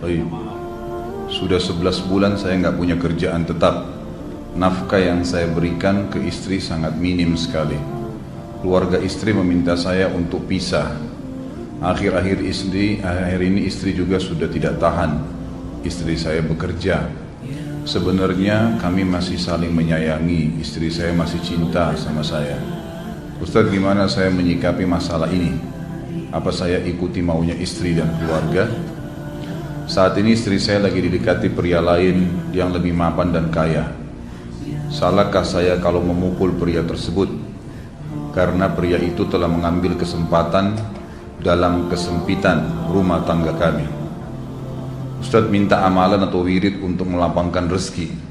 Baik. Sudah 11 bulan saya nggak punya kerjaan tetap. Nafkah yang saya berikan ke istri sangat minim sekali. Keluarga istri meminta saya untuk pisah. Akhir-akhir ini istri juga sudah tidak tahan. Istri saya bekerja. Sebenarnya kami masih saling menyayangi. Istri saya masih cinta sama saya. Ustaz, gimana saya menyikapi masalah ini? Apa saya ikuti maunya istri dan keluarga? Saat ini istri saya lagi didekati pria lain yang lebih mapan dan kaya. Salahkah saya kalau memukul pria tersebut? Karena pria itu telah mengambil kesempatan dalam kesempitan rumah tangga kami. Ustaz minta amalan atau wirid untuk melapangkan rezeki.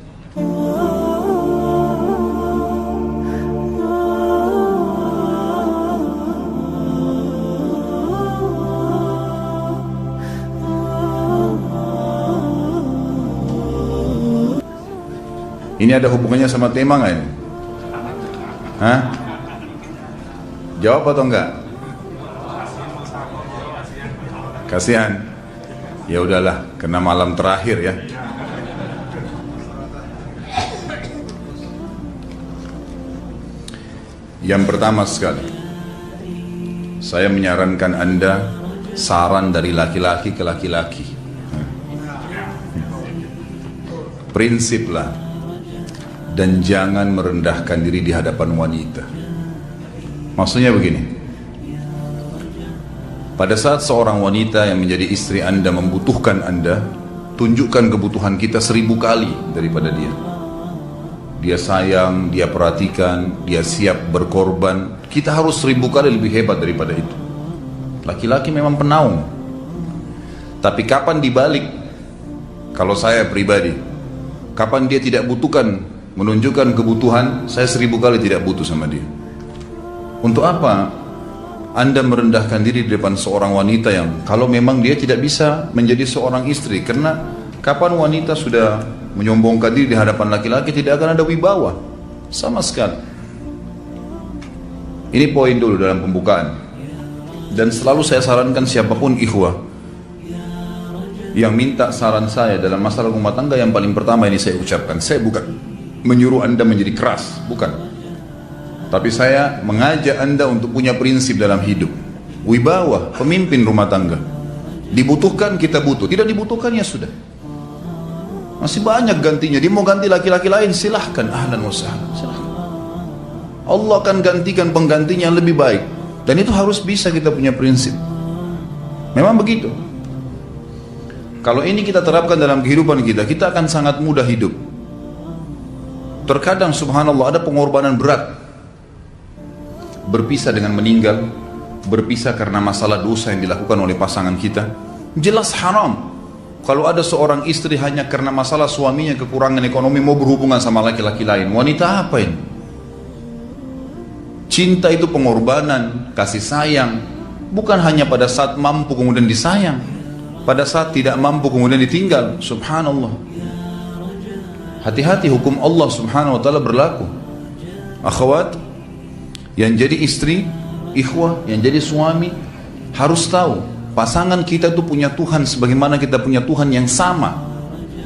Ini ada hubungannya sama tema nggak ini? Hah? Jawab atau enggak? Kasihan. Ya udahlah, kena malam terakhir ya. Yang pertama sekali, saya menyarankan Anda saran dari laki-laki ke laki-laki. Prinsiplah dan jangan merendahkan diri di hadapan wanita. Maksudnya begini, pada saat seorang wanita yang menjadi istri Anda membutuhkan Anda, tunjukkan kebutuhan kita 1000 kali daripada dia. Dia sayang, dia perhatikan, dia siap berkorban. Kita harus 1000 kali lebih hebat daripada itu. Laki-laki memang penaung. Tapi kapan dibalik? Kalau saya pribadi, kapan dia tidak butuhkan menunjukkan kebutuhan, saya 1000 kali tidak butuh sama dia. Untuk apa Anda merendahkan diri di depan seorang wanita yang kalau memang dia tidak bisa menjadi seorang istri? Karena kapan wanita sudah menyombongkan diri di hadapan laki-laki, tidak akan ada wibawa sama sekali. Ini poin dulu dalam pembukaan. Dan selalu saya sarankan siapapun ikhwah yang minta saran saya dalam masalah rumah tangga, yang paling pertama ini saya ucapkan, saya bukan menyuruh Anda menjadi keras, bukan. Tapi saya mengajak Anda untuk punya prinsip dalam hidup. Wibawa, pemimpin rumah tangga. Dibutuhkan, kita butuh. Tidak dibutuhkan, ya sudah. Masih banyak gantinya. Dia mau ganti laki-laki lain, silahkan. Ahlan wa sahlan, silahkan. Allah akan gantikan penggantinya yang lebih baik. Dan itu harus bisa kita punya prinsip. Memang begitu. Kalau ini kita terapkan dalam kehidupan kita, kita akan sangat mudah hidup. Terkadang subhanallah ada pengorbanan berat. Berpisah dengan meninggal, berpisah karena masalah dosa yang dilakukan oleh pasangan kita, jelas haram. Kalau ada seorang istri hanya karena masalah suaminya kekurangan ekonomi mau berhubungan sama laki-laki lain, wanita apa ini? Cinta itu pengorbanan, kasih sayang. Bukan hanya pada saat mampu kemudian disayang, pada saat tidak mampu kemudian ditinggal. Subhanallah. Hati-hati, hukum Allah subhanahu wa ta'ala berlaku. Akhwat, yang jadi istri, ikhwah, yang jadi suami, harus tahu, pasangan kita itu punya Tuhan sebagaimana kita punya Tuhan yang sama.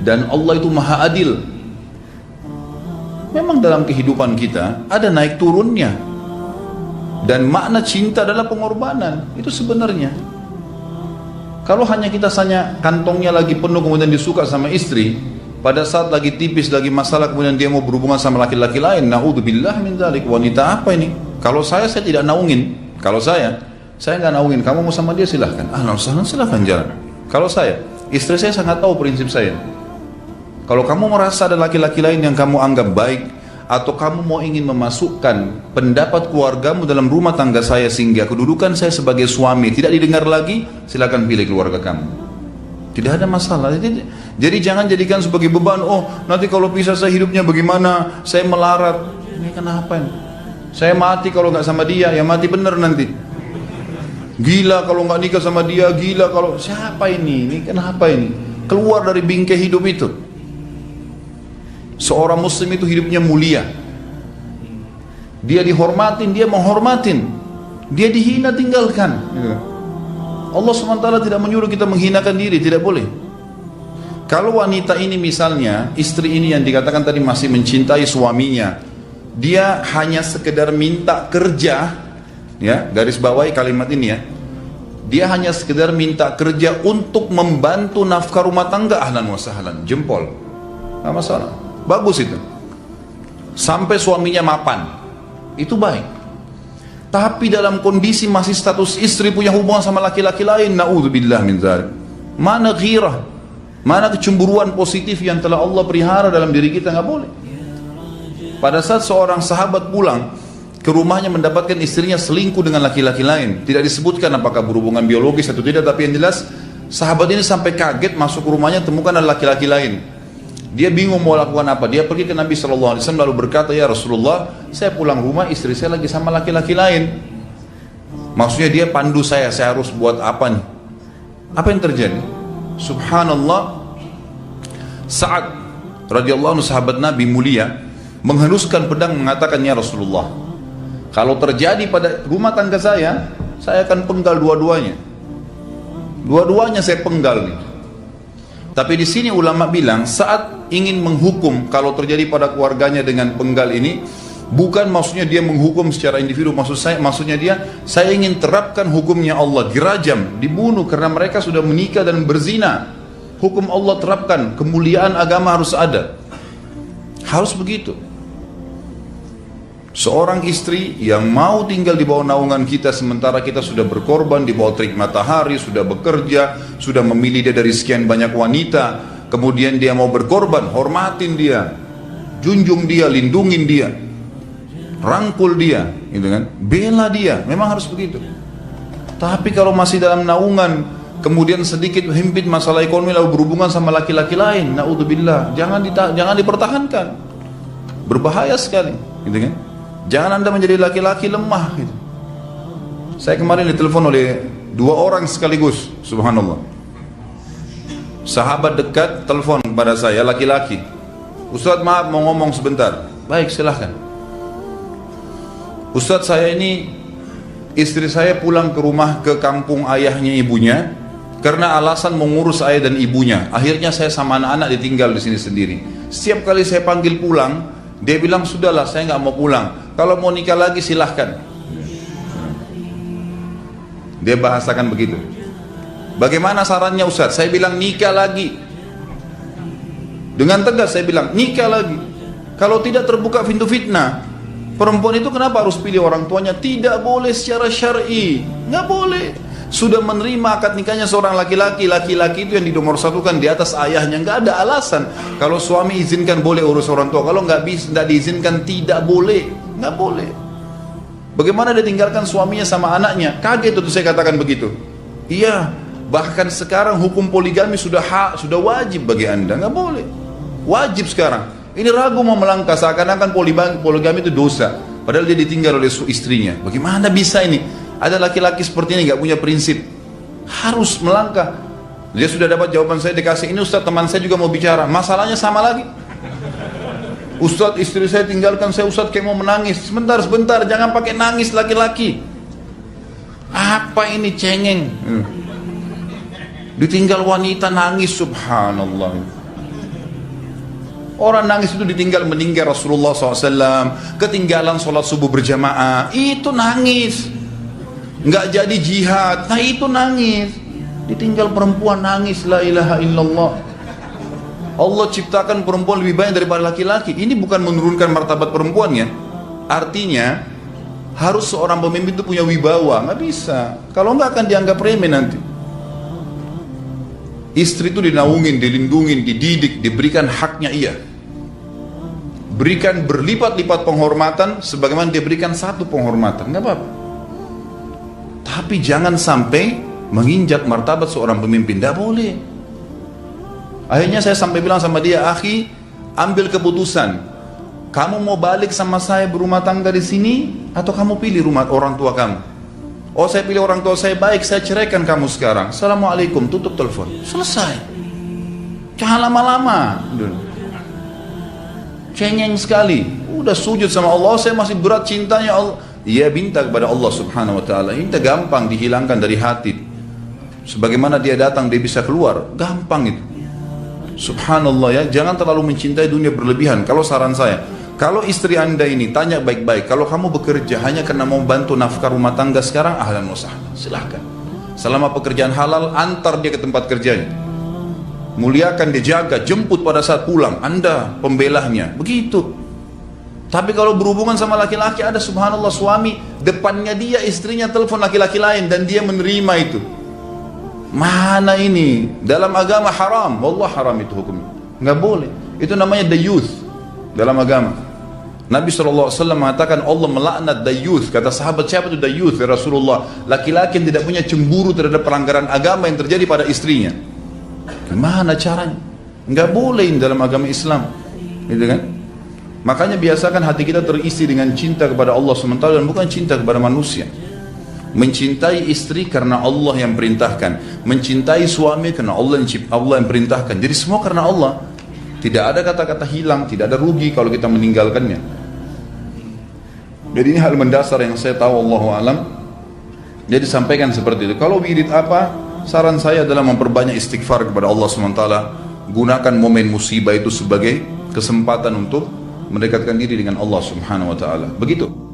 Dan Allah itu maha adil. Memang dalam kehidupan kita, ada naik turunnya. Dan makna cinta adalah pengorbanan. Itu sebenarnya. Kalau hanya kita kantongnya lagi penuh kemudian disuka sama istri, pada saat lagi tipis, lagi masalah, kemudian dia mau berhubungan sama laki-laki lain, na'udzubillah min dzalik. Wanita apa ini? Kalau saya tidak naungin. Kalau saya nggak naungin. Kamu mau sama dia silahkan. Silahkan jalan. Kalau saya, istri saya sangat tahu prinsip saya. Kalau kamu merasa ada laki-laki lain yang kamu anggap baik, atau kamu mau ingin memasukkan pendapat keluargamu dalam rumah tangga saya sehingga kedudukan saya sebagai suami tidak didengar lagi, silakan pilih keluarga kamu. Tidak ada masalah. Jadi jangan jadikan sebagai beban. Oh, nanti kalau pisah saya hidupnya bagaimana? Saya melarat. Ini kenapa ini? Saya mati kalau nggak sama dia, ya mati bener nanti. Gila kalau nggak nikah sama dia, gila kalau siapa ini? Ini kenapa ini? Keluar dari bingkai hidup itu. Seorang muslim itu hidupnya mulia. Dia dihormatin, dia menghormatin. Dia dihina, tinggalkan. Allah SWT tidak menyuruh kita menghinakan diri, tidak boleh. Kalau wanita ini misalnya, istri ini yang dikatakan tadi masih mencintai suaminya, dia hanya sekedar minta kerja, ya, garis bawahi kalimat ini ya, dia hanya sekedar minta kerja untuk membantu nafkah rumah tangga, ahlan wa sahlan, jempol, nggak masalah, bagus itu. Sampai suaminya mapan, itu baik. Tapi dalam kondisi masih status istri punya hubungan sama laki-laki lain, na'udzubillah min dzalik. Mana ghirah, mana kecemburuan positif yang telah Allah pelihara dalam diri kita, nggak boleh. Pada saat seorang sahabat pulang ke rumahnya mendapatkan istrinya selingkuh dengan laki-laki lain, tidak disebutkan apakah berhubungan biologis atau tidak, tapi yang jelas sahabat ini sampai kaget masuk ke rumahnya temukan ada laki-laki lain. Dia bingung mau lakukan apa. Dia pergi ke Nabi SAW lalu berkata, ya Rasulullah, saya pulang rumah istri saya lagi sama laki-laki lain. Maksudnya dia pandu saya harus buat apa nih? Apa yang terjadi? Subhanallah, Sa'ad radhiyallahu anhu, sahabat Nabi mulia, menghenuskan pedang mengatakan, ya Rasulullah, kalau terjadi pada rumah tangga saya akan penggal dua-duanya. Dua-duanya saya penggal nih. Tapi di sini ulama bilang saat ingin menghukum kalau terjadi pada keluarganya dengan penggal ini, bukan maksudnya dia menghukum secara individu, maksudnya saya ingin terapkan hukumnya Allah, dirajam, dibunuh karena mereka sudah menikah dan berzina. Hukum Allah terapkan, kemuliaan agama harus ada. Harus begitu. Seorang istri yang mau tinggal di bawah naungan kita sementara kita sudah berkorban di bawah terik matahari, sudah bekerja, sudah memilih dia dari sekian banyak wanita, kemudian dia mau berkorban, hormatin dia, junjung dia, lindungin dia, rangkul dia, gitu kan, bela dia, memang harus begitu. Tapi kalau masih dalam naungan, kemudian sedikit himpit masalah ekonomi lalu berhubungan sama laki-laki lain, naudzubillah, jangan dipertahankan, berbahaya sekali, gitu kan. Jangan Anda menjadi laki-laki lemah gitu. Saya kemarin ditelepon oleh dua orang sekaligus, subhanallah. Sahabat dekat telepon kepada saya, laki-laki. Ustaz, maaf mau ngomong sebentar. Baik, silahkan. Ustaz, saya ini, istri saya pulang ke rumah ke kampung ayahnya ibunya karena alasan mengurus ayah dan ibunya. Akhirnya saya sama anak-anak ditinggal di sini sendiri. Setiap kali saya panggil pulang, dia bilang, sudahlah saya nggak mau pulang. Kalau mau nikah lagi silahkan. Dia bahasakan begitu. Bagaimana sarannya Ustaz? Saya bilang nikah lagi. Dengan tegas saya bilang nikah lagi. Kalau tidak terbuka pintu fitnah. Perempuan itu kenapa harus pilih orang tuanya? Tidak boleh secara syar'i. Nggak boleh. Sudah menerima akad nikahnya seorang laki-laki, laki-laki itu yang dinomorsatukan di atas ayahnya, nggak ada alasan. Kalau suami izinkan boleh urus orang tua, kalau nggak diizinkan tidak boleh, nggak boleh. Bagaimana dia tinggalkan suaminya sama anaknya? Kaget itu saya katakan begitu. Iya, bahkan sekarang hukum poligami sudah wajib bagi Anda, nggak boleh, wajib sekarang. Ini ragu mau melangkah seakan-akan poligami itu dosa, padahal dia ditinggal oleh istrinya. Bagaimana bisa ini? Ada laki-laki seperti ini gak punya prinsip, harus melangkah. Dia sudah dapat jawaban saya, dikasih ini Ustaz, teman saya juga mau bicara, masalahnya sama lagi. Ustaz, istri saya tinggalkan saya Ustaz, kayak mau menangis. Sebentar, jangan pakai nangis laki-laki. Apa ini cengeng? Ditinggal wanita nangis, subhanallah. Orang nangis itu ditinggal meninggal Rasulullah SAW, ketinggalan sholat subuh berjamaah, itu nangis. Nggak jadi jihad, nah itu nangis. Ditinggal perempuan nangis, la ilaha illallah. Allah ciptakan perempuan lebih banyak daripada laki-laki. Ini bukan menurunkan martabat perempuannya. Artinya harus seorang pemimpin itu punya wibawa. Nggak bisa, kalau nggak akan dianggap remeh nanti. Istri itu dinaungin, dilindungin, dididik, diberikan haknya ia. Berikan berlipat-lipat penghormatan sebagaimana dia berikan satu penghormatan, nggak apa-apa. Tapi jangan sampai menginjak martabat seorang pemimpin, tidak boleh. Akhirnya saya sampai bilang sama dia, akhi, ambil keputusan. Kamu mau balik sama saya berumah tangga di sini, atau kamu pilih rumah orang tua kamu? Oh, saya pilih orang tua saya, baik, saya ceraikan kamu sekarang. Assalamualaikum, tutup telepon, selesai. Jangan lama-lama. Cengeng sekali. Udah sujud sama Allah, saya masih berat cintanya Allah. Ia minta kepada Allah subhanahu wa ta'ala, minta gampang dihilangkan dari hati. Sebagaimana dia datang dia bisa keluar, gampang itu. Subhanallah ya, jangan terlalu mencintai dunia berlebihan. Kalau saran saya, kalau istri anda ini tanya baik-baik, kalau kamu bekerja hanya karena mau bantu nafkah rumah tangga sekarang, ahlan wa sahlan, silahkan. Selama pekerjaan halal, antar dia ke tempat kerjanya. Muliakan dia, jaga, jemput pada saat pulang, anda pembelahnya, begitu. Tapi kalau berhubungan sama laki-laki, ada subhanallah suami, depannya dia istrinya telepon laki-laki lain dan dia menerima itu. Mana ini? Dalam agama haram, wallah haram itu hukumnya. Nggak boleh. Itu namanya dayuth dalam agama. Nabi SAW mengatakan Allah melaknat dayuth. Kata sahabat, siapa itu dayuth ya Rasulullah? Laki-laki yang tidak punya cemburu terhadap pelanggaran agama yang terjadi pada istrinya. Gimana caranya? Nggak boleh dalam agama Islam, gitu kan? Makanya biasakan hati kita terisi dengan cinta kepada Allah SWT dan bukan cinta kepada manusia. Mencintai istri karena Allah yang perintahkan, mencintai suami karena Allah yang perintahkan. Jadi semua karena Allah. Tidak ada kata-kata hilang, tidak ada rugi kalau kita meninggalkannya. Jadi ini hal mendasar yang saya tahu, Allahu alam. Jadi sampaikan seperti itu. Kalau wirid apa? Saran saya adalah memperbanyak istighfar kepada Allah SWT. Gunakan momen musibah itu sebagai kesempatan untuk mendekatkan diri dengan Allah Subhanahu wa taala. Begitu.